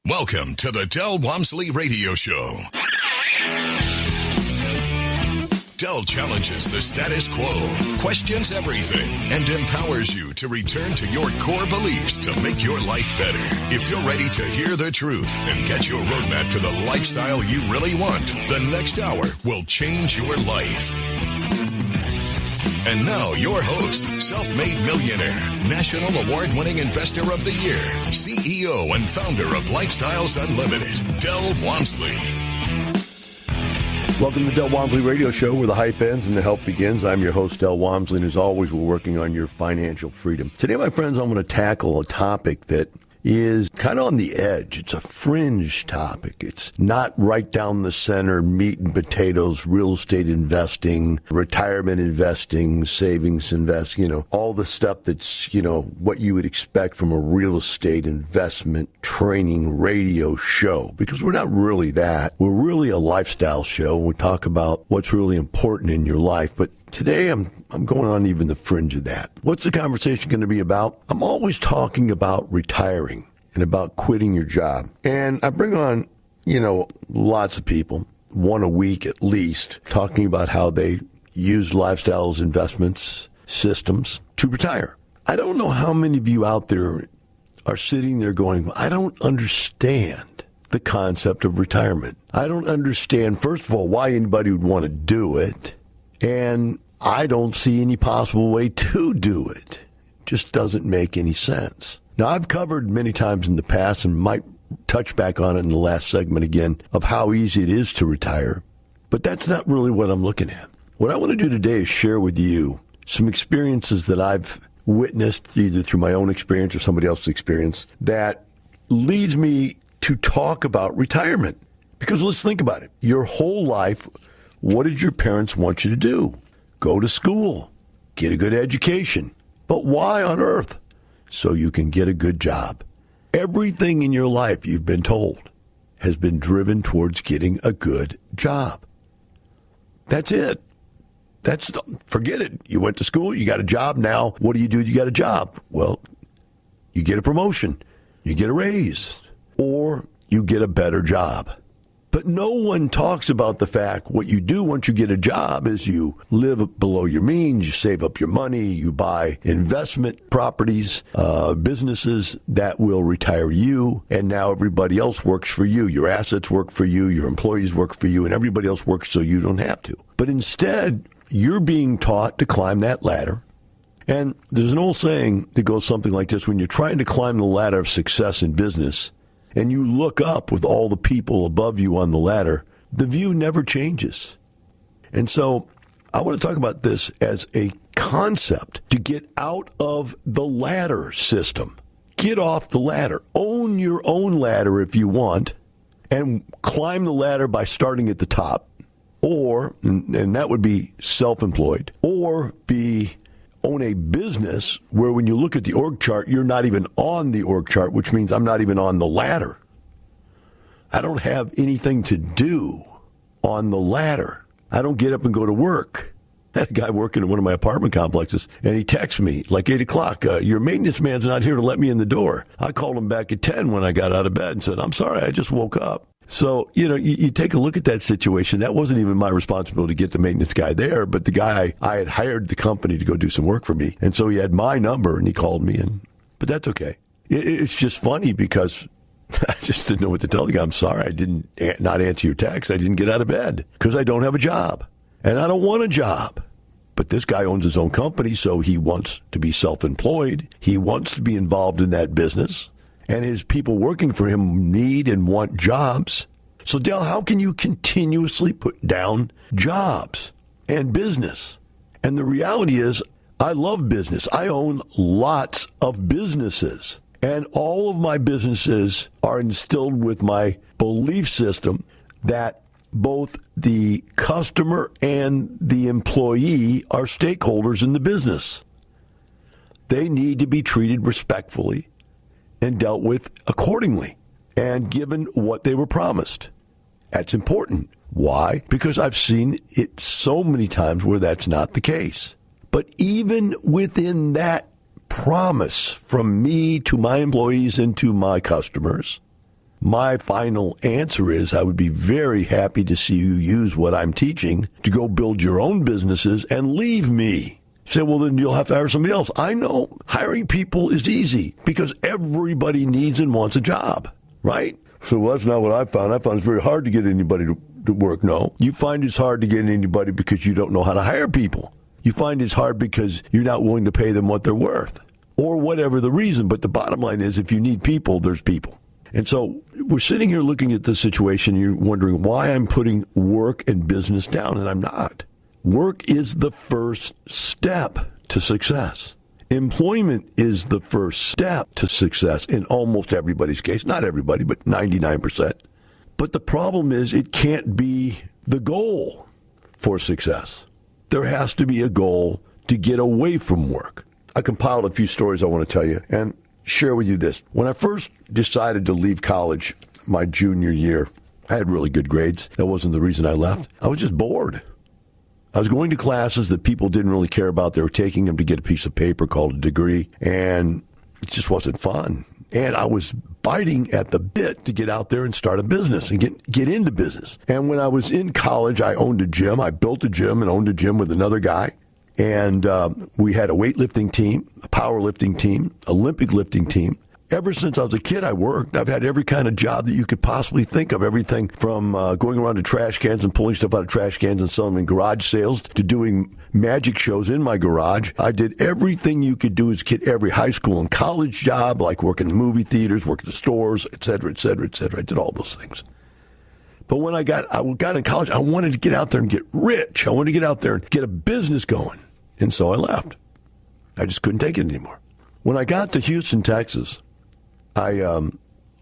Welcome to the Del Walmsley Radio Show. Del challenges the status quo, questions everything, and empowers you to return to your core beliefs to make your life better. If you're ready to hear the truth and get your roadmap to the lifestyle you really want, the next hour will change your life. And now, your host, self-made millionaire, national award-winning investor of the year, CEO and founder of Lifestyles Unlimited, Del Walmsley. Welcome to the Del Walmsley Radio Show, where the hype ends and the help begins. I'm your host, Del Walmsley, and as always, we're working on your financial freedom. Today, my friends, I'm going to tackle a topic that is kind of on the edge. It's a fringe topic. It's not right down the center, meat and potatoes, real estate investing, retirement investing, savings investing, all the stuff that's, what you would expect from a real estate investment training radio show. Because we're not really that. We're really a lifestyle show. We talk about what's really important in your life. But today, I'm going on even the fringe of that. What's the conversation going to be about? I'm always talking about retiring and about quitting your job. And I bring on, lots of people, one a week at least, talking about how they use lifestyles, investments, systems to retire. I don't know how many of you out there are sitting there going, I don't understand the concept of retirement. I don't understand, first of all, why anybody would want to do it. And I don't see any possible way to do it. Just doesn't make any sense. Now, I've covered many times in the past and might touch back on it in the last segment again of how easy it is to retire. But that's not really what I'm looking at. What I want to do today is share with you some experiences that I've witnessed either through my own experience or somebody else's experience that leads me to talk about retirement. Because let's think about it. Your whole life, what did your parents want you to do? Go to school, get a good education. But why on earth? So you can get a good job. Everything in your life, you've been told, has been driven towards getting a good job. That's it. Forget it. You went to school, you got a job. Now, what do? You got a job. Well, you get a promotion, you get a raise, or you get a better job. But no one talks about the fact what you do once you get a job is you live below your means, you save up your money, you buy investment properties, businesses that will retire you, and now everybody else works for you. Your assets work for you, your employees work for you, and everybody else works so you don't have to. But instead, you're being taught to climb that ladder. And there's an old saying that goes something like this: when you're trying to climb the ladder of success in business, and you look up with all the people above you on the ladder, the view never changes. And so I want to talk about this as a concept to get out of the ladder system. Get off the ladder. Own your own ladder if you want, and climb the ladder by starting at the top. Or, and that would be self-employed, or own a business where when you look at the org chart, you're not even on the org chart, which means I'm not even on the ladder. I don't have anything to do on the ladder. I don't get up and go to work. I had a guy working in one of my apartment complexes, and he texts me like 8 o'clock, your maintenance man's not here to let me in the door. I called him back at 10 when I got out of bed and said, I'm sorry, I just woke up. So, you take a look at that situation. That wasn't even my responsibility to get the maintenance guy there, but the guy, I had hired the company to go do some work for me. And so he had my number and he called me, but that's okay. It's just funny because I just didn't know what to tell the guy. I'm sorry, I didn't not answer your text. I didn't get out of bed because I don't have a job and I don't want a job. But this guy owns his own company, so he wants to be self-employed. He wants to be involved in that business. And his people working for him need and want jobs. So, Del, how can you continuously put down jobs and business? And the reality is, I love business. I own lots of businesses. And all of my businesses are instilled with my belief system that both the customer and the employee are stakeholders in the business. They need to be treated respectfully and dealt with accordingly and given what they were promised. That's important. Why? Because I've seen it so many times where that's not the case. But even within that promise from me to my employees and to my customers, My final answer is I would be very happy to see you use what I'm teaching to go build your own businesses and leave me. Say, well, then you'll have to hire somebody else. I know hiring people is easy because everybody needs and wants a job, right? So well, that's not what I found. I found it's very hard to get anybody to work. No, you find it's hard to get anybody because you don't know how to hire people. You find it's hard because you're not willing to pay them what they're worth or whatever the reason. But the bottom line is if you need people, there's people. And so we're sitting here looking at this situation. You're wondering why I'm putting work and business down, and I'm not. Work is the first step to success. Employment is the first step to success in almost everybody's case. Not everybody, but 99%. But the problem is it can't be the goal for success. There has to be a goal to get away from work. I compiled a few stories I want to tell you and share with you this. When I first decided to leave college my junior year, I had really good grades. That wasn't the reason I left. I was just bored. I was going to classes that people didn't really care about. They were taking them to get a piece of paper called a degree, and it just wasn't fun. And I was biting at the bit to get out there and start a business and get into business. And when I was in college, I owned a gym. I built a gym and owned a gym with another guy. And we had a weightlifting team, a powerlifting team, Olympic lifting team. Ever since I was a kid, I worked. I've had every kind of job that you could possibly think of. Everything from going around to trash cans and pulling stuff out of trash cans and selling them in garage sales to doing magic shows in my garage. I did everything you could do as a kid, every high school and college job, like working in movie theaters, working at the stores, et cetera, et cetera, et cetera. I did all those things. But when I got in college, I wanted to get out there and get rich. I wanted to get out there and get a business going. And so I left. I just couldn't take it anymore. When I got to Houston, Texas, I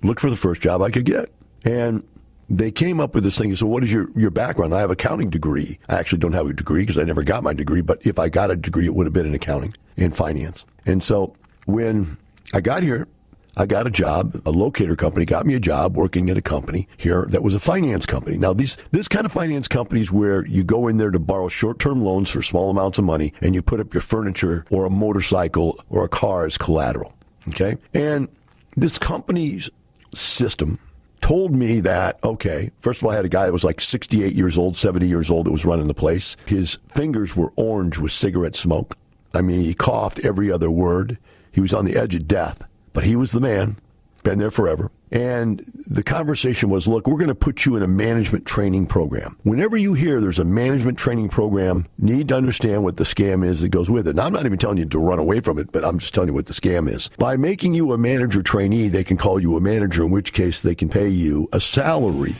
looked for the first job I could get. And they came up with this thing. So what is your background? I have an accounting degree. I actually don't have a degree because I never got my degree. But if I got a degree, it would have been in accounting and finance. And so when I got here, I got a job. A locator company got me a job working at a company here that was a finance company. Now, this kind of finance companies where you go in there to borrow short-term loans for small amounts of money and you put up your furniture or a motorcycle or a car as collateral. Okay? And this company's system told me that, okay, first of all, I had a guy that was like 68 years old, 70 years old that was running the place. His fingers were orange with cigarette smoke. I mean, he coughed every other word. He was on the edge of death. But he was the man, been there forever. And the conversation was, look, we're going to put you in a management training program. Whenever you hear there's a management training program, you need to understand what the scam is that goes with it. Now, I'm not even telling you to run away from it, but I'm just telling you what the scam is. By making you a manager trainee, they can call you a manager, in which case they can pay you a salary.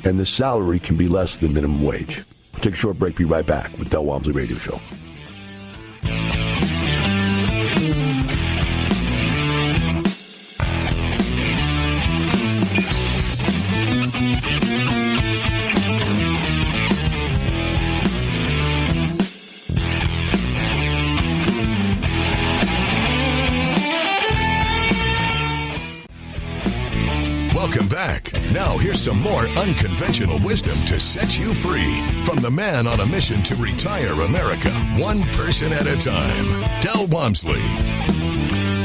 And the salary can be less than minimum wage. We'll take a short break, be right back with Del Walmsley Radio Show. Welcome back. Now here's some more unconventional wisdom to set you free from the man on a mission to retire America, one person at a time, Del Walmsley.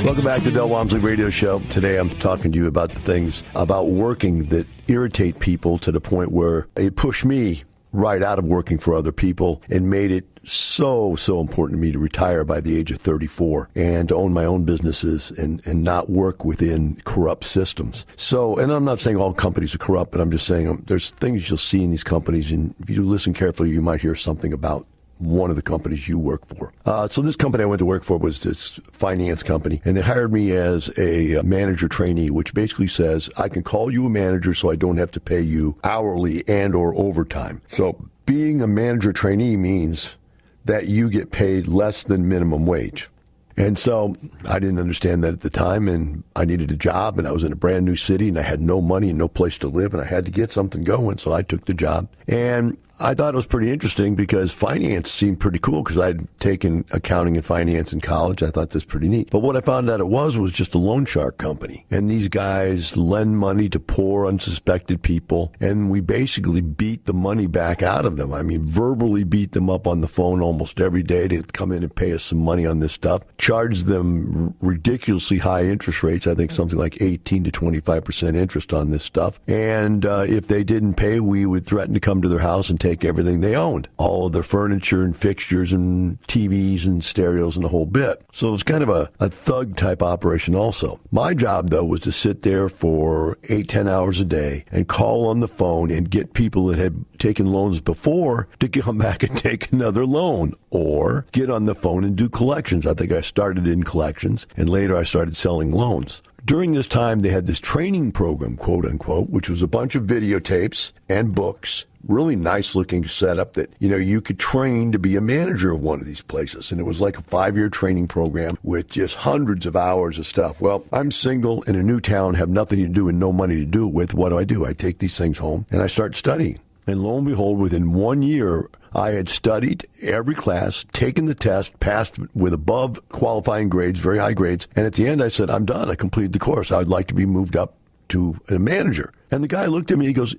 Welcome back to Del Walmsley Radio Show. Today I'm talking to you about the things about working that irritate people to the point where it pushed me right out of working for other people and made it so important to me to retire by the age of 34 and to own my own businesses and not work within corrupt systems. So, and I'm not saying all companies are corrupt, but I'm just saying there's things you'll see in these companies, and if you listen carefully, you might hear something about one of the companies you work for. So this company I went to work for was this finance company, and they hired me as a manager trainee, which basically says I can call you a manager so I don't have to pay you hourly and or overtime. So being a manager trainee means that you get paid less than minimum wage. And so I didn't understand that at the time, and I needed a job, and I was in a brand new city, and I had no money and no place to live, and I had to get something going, so I took the job. And I thought it was pretty interesting because finance seemed pretty cool because I'd taken accounting and finance in college. I thought this was pretty neat. But what I found out it was just a loan shark company. And these guys lend money to poor, unsuspected people. And we basically beat the money back out of them. I mean, verbally beat them up on the phone almost every day to come in and pay us some money on this stuff. Charge them ridiculously high interest rates. I think something like 18 to 25% interest on this stuff. And if they didn't pay, we would threaten to come to their house and take everything they owned, all of their furniture and fixtures and TVs and stereos and the whole bit. So it was kind of a thug type operation also. My job, though, was to sit there for 8-10 hours a day and call on the phone and get people that had taken loans before to come back and take another loan or get on the phone and do collections. I think I started in collections and later I started selling loans. During this time, they had this training program, quote unquote, which was a bunch of videotapes and books. Really nice looking setup that, you could train to be a manager of one of these places. And it was like a 5-year training program with just hundreds of hours of stuff. Well, I'm single in a new town, have nothing to do and no money to do it with. What do? I take these things home and I start studying. And lo and behold, within 1 year, I had studied every class, taken the test, passed with above qualifying grades, very high grades. And at the end, I said, I'm done. I completed the course. I would like to be moved up to a manager. And the guy looked at me, he goes,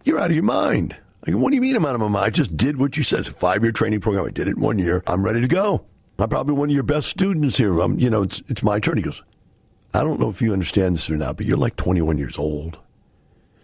you're out of your mind. I go, what do you mean I'm out of my mind? I just did what you said. It's a 5-year training program. I did it in 1 year. I'm ready to go. I'm probably one of your best students here. It's my turn. He goes, I don't know if you understand this or not, but you're like 21 years old.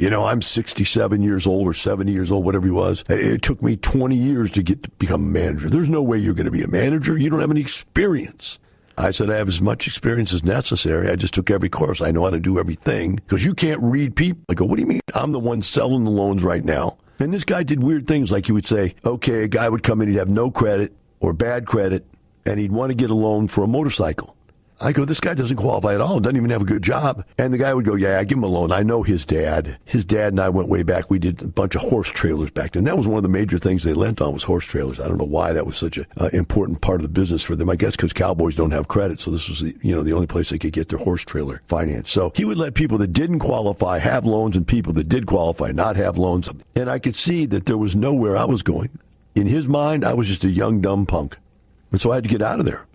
I'm 67 years old or 70 years old, whatever he was. It took me 20 years to become a manager. There's no way you're going to be a manager. You don't have any experience. I said, I have as much experience as necessary. I just took every course. I know how to do everything because you can't read people. I go, what do you mean? I'm the one selling the loans right now. And this guy did weird things like he would say, okay, a guy would come in, he'd have no credit or bad credit, and he'd want to get a loan for a motorcycle. I go, this guy doesn't qualify at all, doesn't even have a good job. And the guy would go, yeah, I give him a loan. I know his dad. His dad and I went way back. We did a bunch of horse trailers back then. That was one of the major things they lent on was horse trailers. I don't know why that was such an important part of the business for them. I guess because cowboys don't have credit, so this was the only place they could get their horse trailer finance. So he would let people that didn't qualify have loans and people that did qualify not have loans. And I could see that there was nowhere I was going. In his mind, I was just a young, dumb punk. And so I had to get out of there.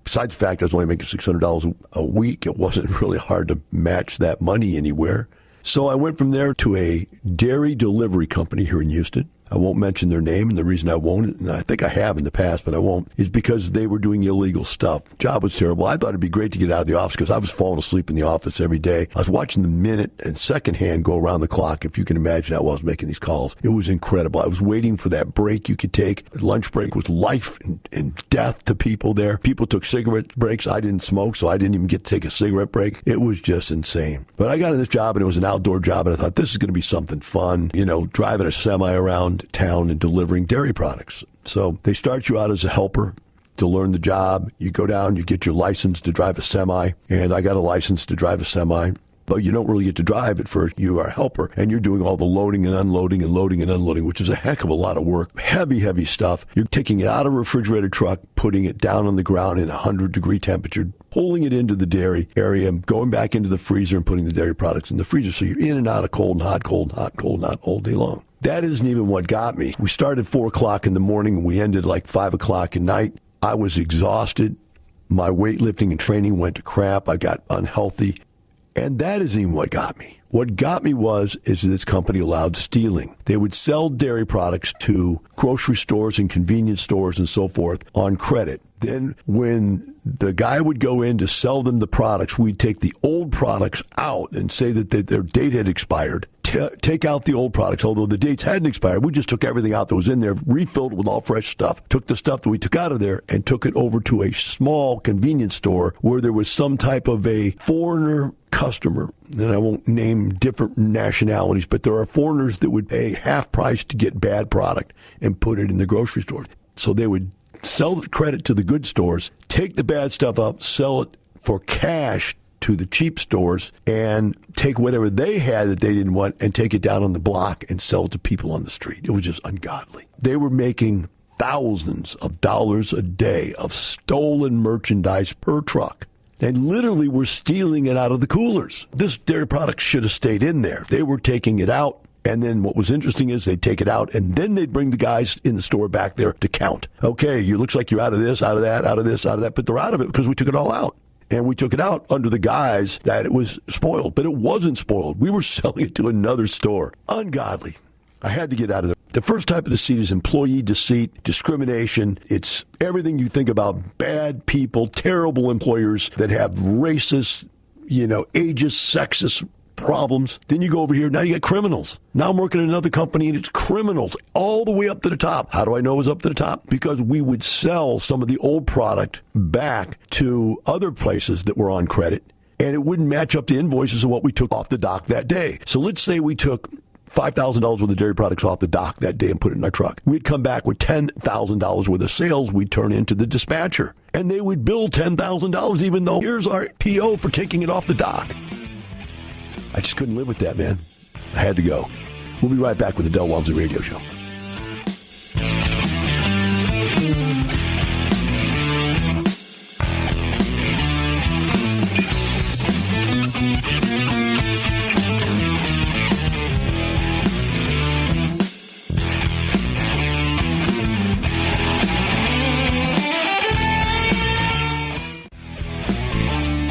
Besides the fact I was only making $600 a week, it wasn't really hard to match that money anywhere. So I went from there to a dairy delivery company here in Houston. I won't mention their name, and the reason I won't, and I think I have in the past, but I won't, is because they were doing illegal stuff. Job was terrible. I thought it'd be great to get out of the office because I was falling asleep in the office every day. I was watching the minute and second hand go around the clock, if you can imagine that while I was making these calls. It was incredible. I was waiting for that break you could take. The lunch break was life and death to people there. People took cigarette breaks. I didn't smoke, so I didn't even get to take a cigarette break. It was just insane. But I got in this job, and it was an outdoor job, and I thought this is going to be something fun, driving a semi around town and delivering dairy products. So they start you out as a helper to learn the job. You go down, you get your license to drive a semi, and I got a license to drive a semi. But you don't really get to drive at first. You are a helper, and you're doing all the loading and unloading and loading and unloading, which is a heck of a lot of work. Heavy, heavy stuff. You're taking it out of a refrigerated truck, putting it down on the ground in 100-degree temperature, pulling it into the dairy area, going back into the freezer and putting the dairy products in the freezer. So you're in and out of cold and hot, cold and hot, cold and hot all day long. That isn't even what got me. We started 4 o'clock in the morning and we ended like 5 o'clock at night. I was exhausted. My weightlifting and training went to crap. I got unhealthy. And that isn't even what got me. What got me is this company allowed stealing. They would sell dairy products to grocery stores and convenience stores and so forth on credit. Then when the guy would go in to sell them the products, we'd take the old products out and say that their date had expired. Take out the old products, although the dates hadn't expired. We just took everything out that was in there, refilled it with all fresh stuff, took the stuff that we took out of there and took it over to a small convenience store where there was some type of a foreigner customer, and I won't name different nationalities, but there are foreigners that would pay half price to get bad product and put it in the grocery store. So they would sell the credit to the good stores, take the bad stuff up, sell it for cash to the cheap stores, and take whatever they had that they didn't want and take it down on the block and sell it to people on the street. It was just ungodly. They were making thousands of dollars a day of stolen merchandise per truck. And literally were stealing it out of the coolers. This dairy product should have stayed in there. They were taking it out And then what was interesting is they'd take it out, and then they'd bring the guys in the store back there to count. Okay, you looks like you're out of this, out of that, out of this, out of that, but they're out of it because we took it all out. And we took it out under the guise that it was spoiled, but it wasn't spoiled. We were selling it to another store. Ungodly. I had to get out of there. The first type of deceit is employee deceit, discrimination. It's everything you think about bad people, terrible employers that have racist, ageist, sexist problems. Then you go over here, now you got criminals. Now I'm working at another company and it's criminals all the way up to the top. How do I know it was up to the top? Because we would sell some of the old product back to other places that were on credit, and it wouldn't match up to invoices of what we took off the dock that day. So let's say we took $5,000 worth of dairy products off the dock that day and put it in our truck. We'd come back with $10,000 worth of sales we'd turn into the dispatcher. And they would bill $10,000 even though here's our PO for taking it off the dock. I just couldn't live with that, man. I had to go. We'll be right back with the Del Walmsley Radio Show.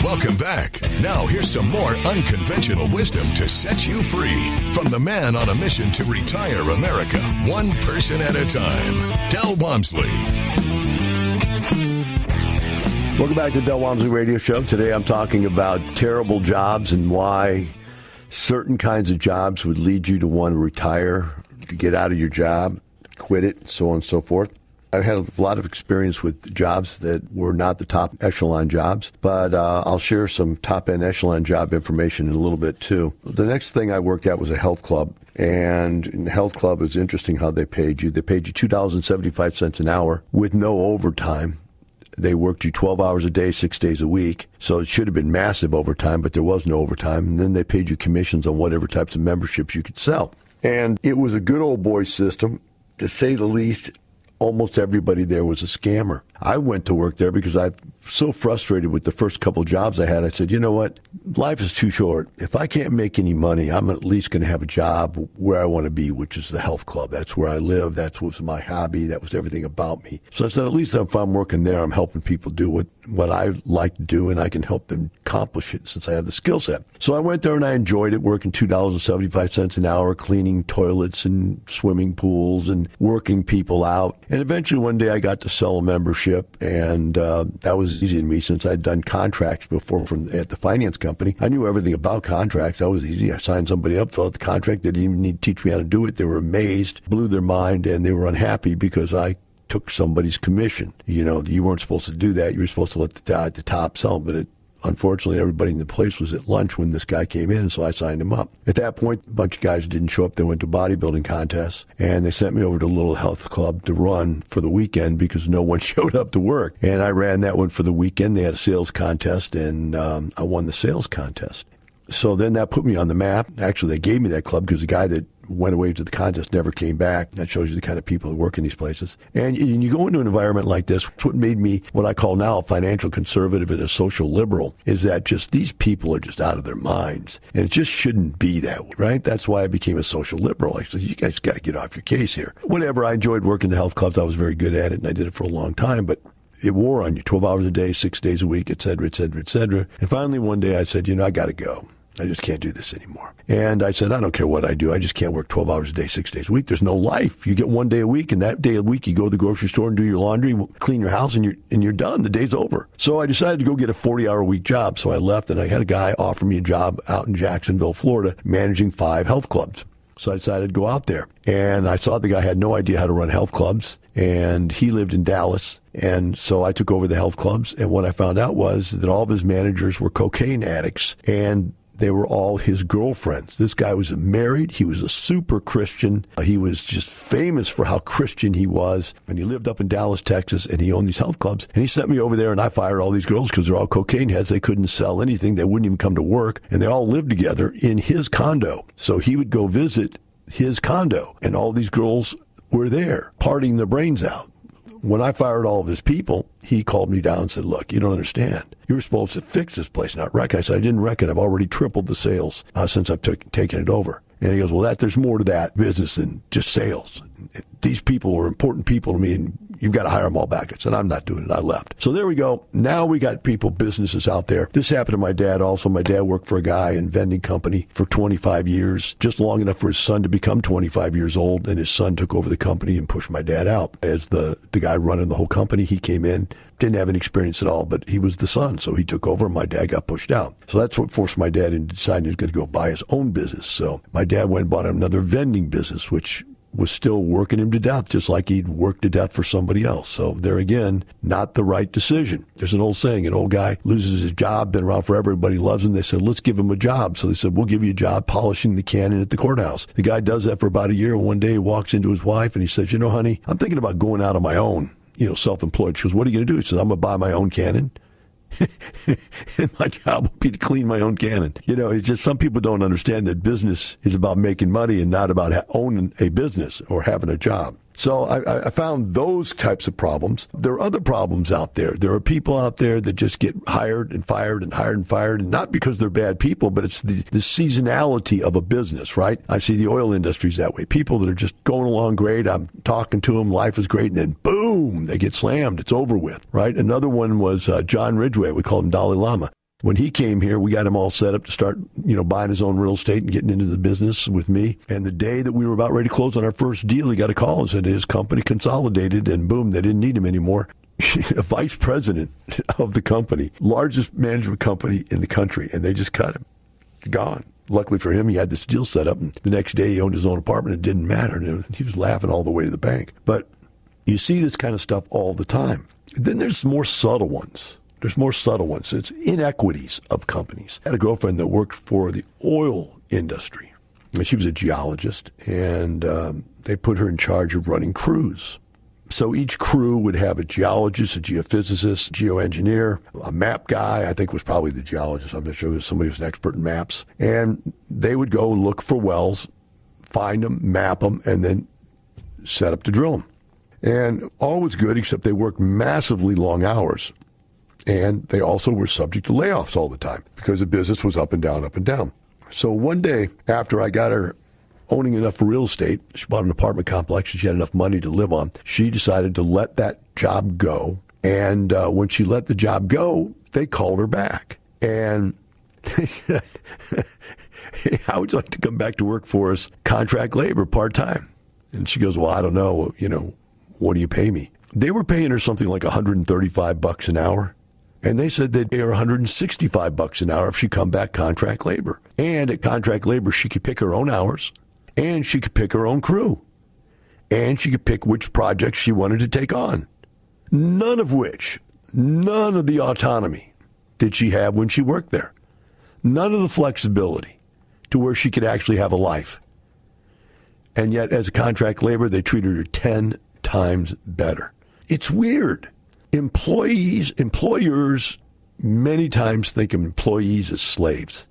Welcome back. Now here's some more unconventional wisdom to set you free from the man on a mission to retire America, one person at a time, Del Walmsley. Welcome back to the Del Walmsley Radio Show. Today I'm talking about terrible jobs and why certain kinds of jobs would lead you to want to retire, to get out of your job, quit it, so on and so forth. I've had a lot of experience with jobs that were not the top echelon jobs, but I'll share some top-end echelon job information in a little bit, too. The next thing I worked at was a health club, and in the health club, it was interesting how they paid you. They paid you $2.75 an hour with no overtime. They worked you 12 hours a day, 6 days a week, so it should have been massive overtime, but there was no overtime. And then they paid you commissions on whatever types of memberships you could sell. And it was a good old boy system, to say the least. Almost everybody there was a scammer. I went to work there because I'm so frustrated with the first couple of jobs I had. I said, you know what? Life is too short. If I can't make any money, I'm at least going to have a job where I want to be, which is the health club. That's where I live. That was my hobby. That was everything about me. So I said, at least if I'm working there, I'm helping people do what I like to do, and I can help them accomplish it since I have the skill set. So I went there and I enjoyed it, working $2.75 an hour, cleaning toilets and swimming pools and working people out. And eventually one day I got to sell a membership, and that was easy to me since I'd done contracts before at the finance company. I knew everything about contracts. That was easy. I signed somebody up, filled out the contract. They didn't even need to teach me how to do it. They were amazed, blew their mind, and they were unhappy because I took somebody's commission. You weren't supposed to do that. You were supposed to let the guy at the top sell, but unfortunately, everybody in the place was at lunch when this guy came in, so I signed him up. At that point, a bunch of guys didn't show up. They went to bodybuilding contests, and they sent me over to a little health club to run for the weekend because no one showed up to work. And I ran that one for the weekend. They had a sales contest, and I won the sales contest. So then that put me on the map. Actually, they gave me that club because the guy that went away to the contest never came back. That shows you the kind of people who work in these places. And you go into an environment like this, what made me what I call now a financial conservative and a social liberal is that just these people are just out of their minds. And it just shouldn't be that way, right? That's why I became a social liberal. I said, you guys got to get off your case here. Whatever, I enjoyed working the health clubs. I was very good at it, and I did it for a long time. But it wore on you, 12 hours a day, 6 days a week, et cetera, et cetera, et cetera. And finally one day I said, I got to go. I just can't do this anymore. And I said, I don't care what I do. I just can't work 12 hours a day, 6 days a week. There's no life. You get 1 day a week, and that day a week you go to the grocery store and do your laundry, clean your house, and you're done. The day's over. So I decided to go get a 40-hour-a-week job. So I left, and I had a guy offer me a job out in Jacksonville, Florida, managing 5 health clubs. So I decided to go out there. And I saw the guy had no idea how to run health clubs, and he lived in Dallas. And so I took over the health clubs, and what I found out was that all of his managers were cocaine addicts, and they were all his girlfriends. This guy was married. He was a super Christian. He was just famous for how Christian he was. And he lived up in Dallas, Texas, and he owned these health clubs. And he sent me over there, and I fired all these girls because they're all cocaine heads. They couldn't sell anything. They wouldn't even come to work. And they all lived together in his condo. So he would go visit his condo, and all these girls were there, partying their brains out. When I fired all of his people, he called me down and said, look, you don't understand. You were supposed to fix this place, not wreck it. I said, I didn't wreck it. I've already tripled the sales since I've taken it over. And he goes, well, there's more to that business than just sales. These people are important people to me, and you've got to hire them all back. I said, I'm not doing it. I left. So there we go. Now we got businesses out there. This happened to my dad also. My dad worked for a guy in a vending company for 25 years, just long enough for his son to become 25 years old, and his son took over the company and pushed my dad out. As the guy running the whole company, he came in, didn't have any experience at all, but he was the son, so he took over, and my dad got pushed out. So that's what forced my dad into deciding he was going to go buy his own business. So my dad went and bought another vending business, which was still working him to death, just like he'd worked to death for somebody else. So there again, not the right decision. There's an old saying, an old guy loses his job, been around forever, everybody loves him. They said, let's give him a job. So they said, we'll give you a job polishing the cannon at the courthouse. The guy does that for about a year, and one day he walks into his wife and he says, honey, I'm thinking about going out on my own, self-employed. She goes, what are you going to do? He says, I'm going to buy my own cannon. And my job will be to clean my own cannon. It's just some people don't understand that business is about making money and not about owning a business or having a job. So I found those types of problems. There are other problems out there. There are people out there that just get hired and fired and hired and fired, and not because they're bad people, but it's the seasonality of a business, right? I see the oil industries that way. People that are just going along great. I'm talking to them. Life is great. And then boom, they get slammed. It's over with, right? Another one was John Ridgway. We call him Dalai Lama. When he came here, we got him all set up to start, buying his own real estate and getting into the business with me. And the day that we were about ready to close on our first deal, he got a call and said his company consolidated, and boom, they didn't need him anymore. A vice president of the company, largest management company in the country, and they just cut him. Gone. Luckily for him, he had this deal set up, and the next day he owned his own apartment. It didn't matter. And he was laughing all the way to the bank. But you see this kind of stuff all the time. Then there's more subtle ones. It's inequities of companies. I had a girlfriend that worked for the oil industry. And she was a geologist, and they put her in charge of running crews. So each crew would have a geologist, a geophysicist, geoengineer, a map guy, I think was probably the geologist. I'm not sure it was somebody who was an expert in maps. And they would go look for wells, find them, map them, and then set up to drill them. And all was good except they worked massively long hours. And they also were subject to layoffs all the time because the business was up and down, up and down. So one day, after I got her owning enough for real estate, she bought an apartment complex and she had enough money to live on. She decided to let that job go. And when she let the job go, they called her back. And they said, hey, how would you like to come back to work for us, contract labor, part-time? And she goes, well, I don't know, what do you pay me? They were paying her something like $135 an hour. And they said they'd pay her $165 an hour if she come back contract labor. And at contract labor, she could pick her own hours, and she could pick her own crew, and she could pick which projects she wanted to take on. None of the autonomy did she have when she worked there. None of the flexibility to where she could actually have a life. And yet, as a contract labor, they treated her 10 times better. It's weird. Employers many times think of employees as slaves.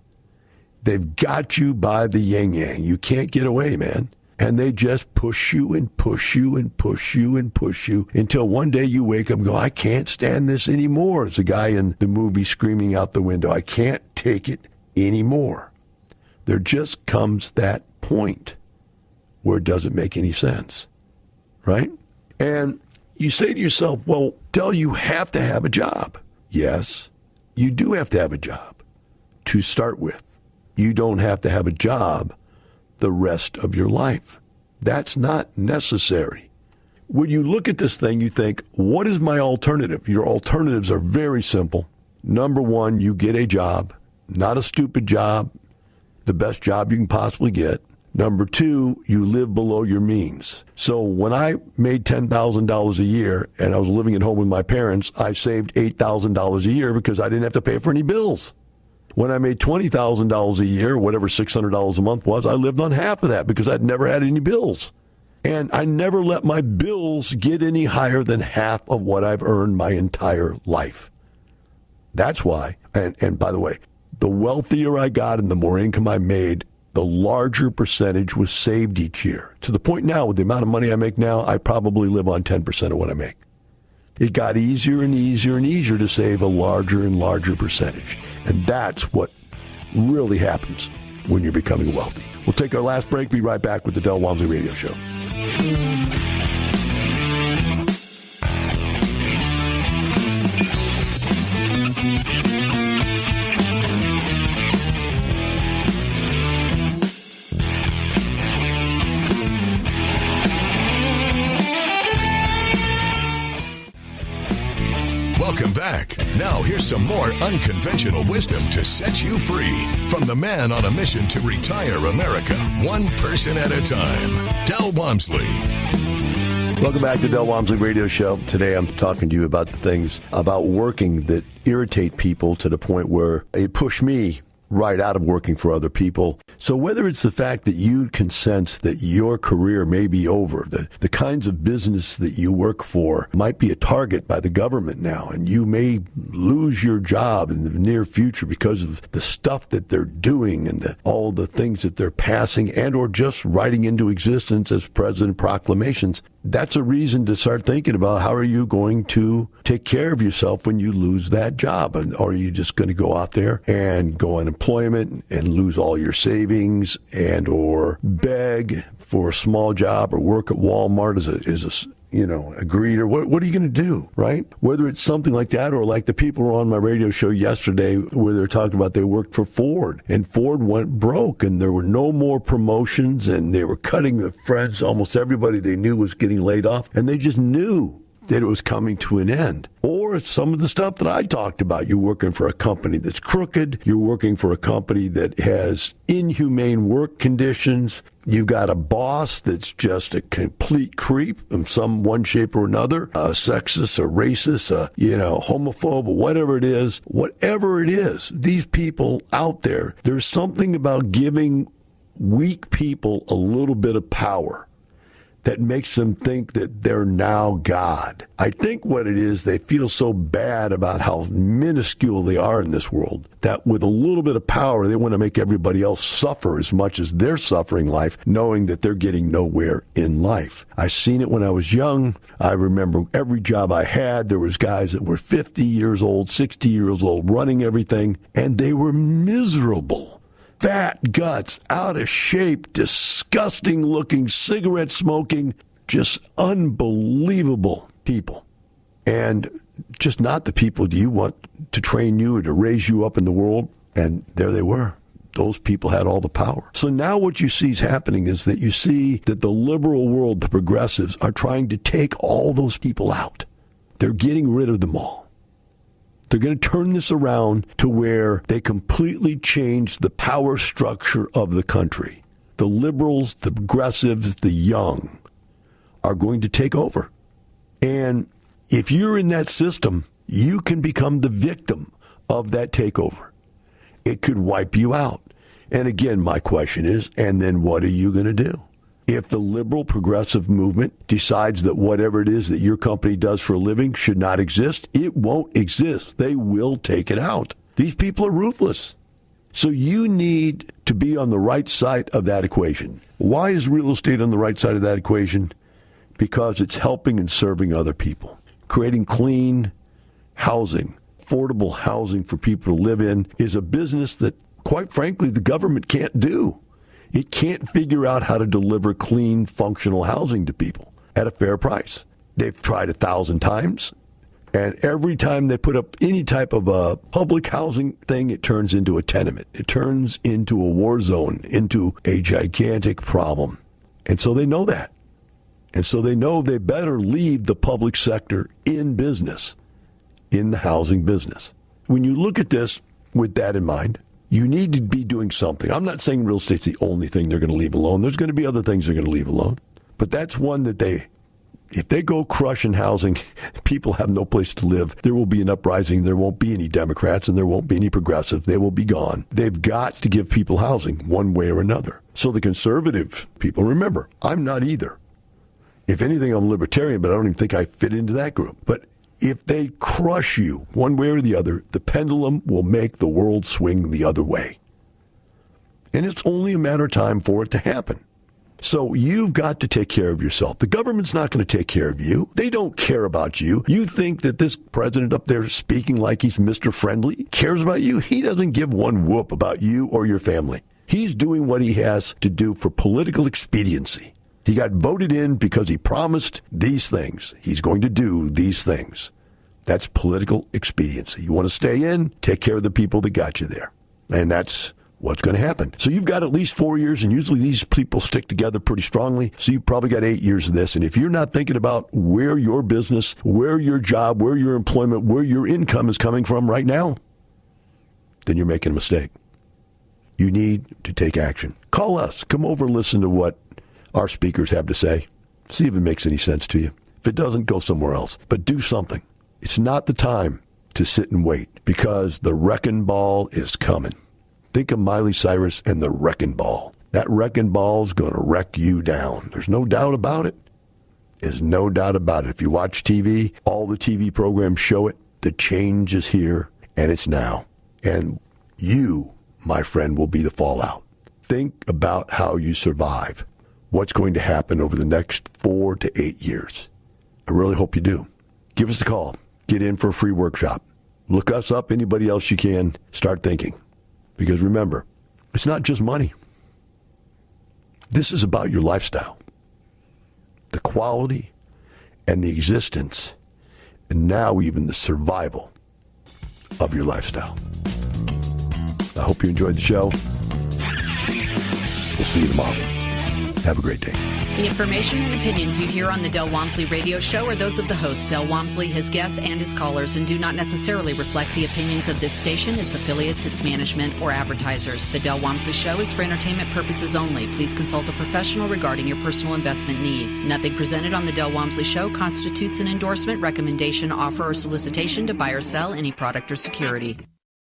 They've got you by the yin-yang. You can't get away, man. And they just push you and push you and push you and push you until one day you wake up and go, I can't stand this anymore. It's a guy in the movie screaming out the window, I can't take it anymore. There just comes that point where it doesn't make any sense, right? And you say to yourself, well, Del, you have to have a job. Yes, you do have to have a job to start with. You don't have to have a job the rest of your life. That's not necessary. When you look at this thing, you think, what is my alternative? Your alternatives are very simple. Number one, you get a job, not a stupid job, the best job you can possibly get. Number two, you live below your means. So when I made $10,000 a year and I was living at home with my parents, I saved $8,000 a year because I didn't have to pay for any bills. When I made $20,000 a year, whatever $600 a month was, I lived on half of that because I'd never had any bills. And I never let my bills get any higher than half of what I've earned my entire life. That's why, and by the way, the wealthier I got and the more income I made, the larger percentage was saved each year. To the point now, with the amount of money I make now, I probably live on 10% of what I make. It got easier and easier and easier to save a larger and larger percentage. And that's what really happens when you're becoming wealthy. We'll take our last break. Be right back with the Del Walmsley Radio Show. Welcome back. Now here's some more unconventional wisdom to set you free from the man on a mission to retire America, one person at a time, Del Walmsley. Welcome back to Del Walmsley Radio Show. Today I'm talking to you about the things about working that irritate people to the point where it pushed me right out of working for other people. So whether it's the fact that you can sense that your career may be over, the kinds of business that you work for might be a target by the government now, and you may lose your job in the near future because of the stuff that they're doing and all the things that they're passing and or just writing into existence as president proclamations, that's a reason to start thinking about how are you going to take care of yourself when you lose that job? Or are you just going to go out there and go unemployment and lose all your savings and or beg for a small job or work at Walmart as a greeter? What are you going to do, right? Whether it's something like that or like the people who were on my radio show yesterday where they're talking about they worked for Ford and Ford went broke and there were no more promotions and they were cutting their friends. Almost everybody they knew was getting laid off and they just knew that it was coming to an end. Or some of the stuff that I talked about. You're working for a company that's crooked. You're working for a company that has inhumane work conditions. You've got a boss that's just a complete creep in some one shape or another, a sexist, a racist, homophobe, whatever it is, these people out there, there's something about giving weak people a little bit of power that makes them think that they're now God. I think what it is, they feel so bad about how minuscule they are in this world that with a little bit of power, they want to make everybody else suffer as much as they're suffering life, knowing that they're getting nowhere in life. I've seen it when I was young. I remember every job I had, there was guys that were 50 years old, 60 years old, running everything, and they were miserable. Fat guts, out of shape, disgusting looking, cigarette smoking, just unbelievable people. And just not the people you want to train you or to raise you up in the world. And there they were. Those people had all the power. So now what you see is happening is that you see that the liberal world, the progressives, are trying to take all those people out. They're getting rid of them all. They're going to turn this around to where they completely change the power structure of the country. The liberals, the progressives, the young are going to take over. And if you're in that system, you can become the victim of that takeover. It could wipe you out. And again, my question is, and then what are you going to do? If the liberal progressive movement decides that whatever it is that your company does for a living should not exist, it won't exist. They will take it out. These people are ruthless. So you need to be on the right side of that equation. Why is real estate on the right side of that equation? Because it's helping and serving other people. Creating clean housing, affordable housing for people to live in is a business that, quite frankly, the government can't do. It can't figure out how to deliver clean, functional housing to people at a fair price. They've tried 1,000 times, and every time they put up any type of a public housing thing, it turns into a tenement. It turns into a war zone, into a gigantic problem. And so they know that. And so they know they better leave the public sector in business, in the housing business. When you look at this with that in mind, you need to be doing something. I'm not saying real estate's the only thing they're going to leave alone. There's going to be other things they're going to leave alone. But that's one that if they go crushing housing, people have no place to live. There will be an uprising. There won't be any Democrats and there won't be any progressives. They will be gone. They've got to give people housing one way or another. So the conservative people, remember, I'm not either. If anything, I'm libertarian, but I don't even think I fit into that group. But if they crush you one way or the other, the pendulum will make the world swing the other way. And it's only a matter of time for it to happen. So you've got to take care of yourself. The government's not going to take care of you. They don't care about you. You think that this president up there speaking like he's Mr. Friendly cares about you? He doesn't give one whoop about you or your family. He's doing what he has to do for political expediency. He got voted in because he promised these things. He's going to do these things. That's political expediency. You want to stay in, take care of the people that got you there. And that's what's going to happen. So you've got at least 4 years, and usually these people stick together pretty strongly. So you've probably got 8 years of this. And if you're not thinking about where your business, where your job, where your employment, where your income is coming from right now, then you're making a mistake. You need to take action. Call us. Come over and listen to what our speakers have to say. See if it makes any sense to you. If it doesn't, go somewhere else. But do something. It's not the time to sit and wait because the wrecking ball is coming. Think of Miley Cyrus and the wrecking ball. That wrecking ball is going to wreck you down. There's no doubt about it. There's no doubt about it. If you watch TV, all the TV programs show it. The change is here, and it's now. And you, my friend, will be the fallout. Think about how you survive. What's going to happen over the next 4 to 8 years. I really hope you do. Give us a call. Get in for a free workshop. Look us up, anybody else you can. Start thinking. Because remember, it's not just money. This is about your lifestyle. The quality and the existence, and now even the survival of your lifestyle. I hope you enjoyed the show. We'll see you tomorrow. Have a great day. The information and opinions you hear on the Del Walmsley radio show are those of the host, Del Walmsley, his guests, and his callers, and do not necessarily reflect the opinions of this station, its affiliates, its management, or advertisers. The Del Walmsley show is for entertainment purposes only. Please consult a professional regarding your personal investment needs. Nothing presented on the Del Walmsley show constitutes an endorsement, recommendation, offer, or solicitation to buy or sell any product or security.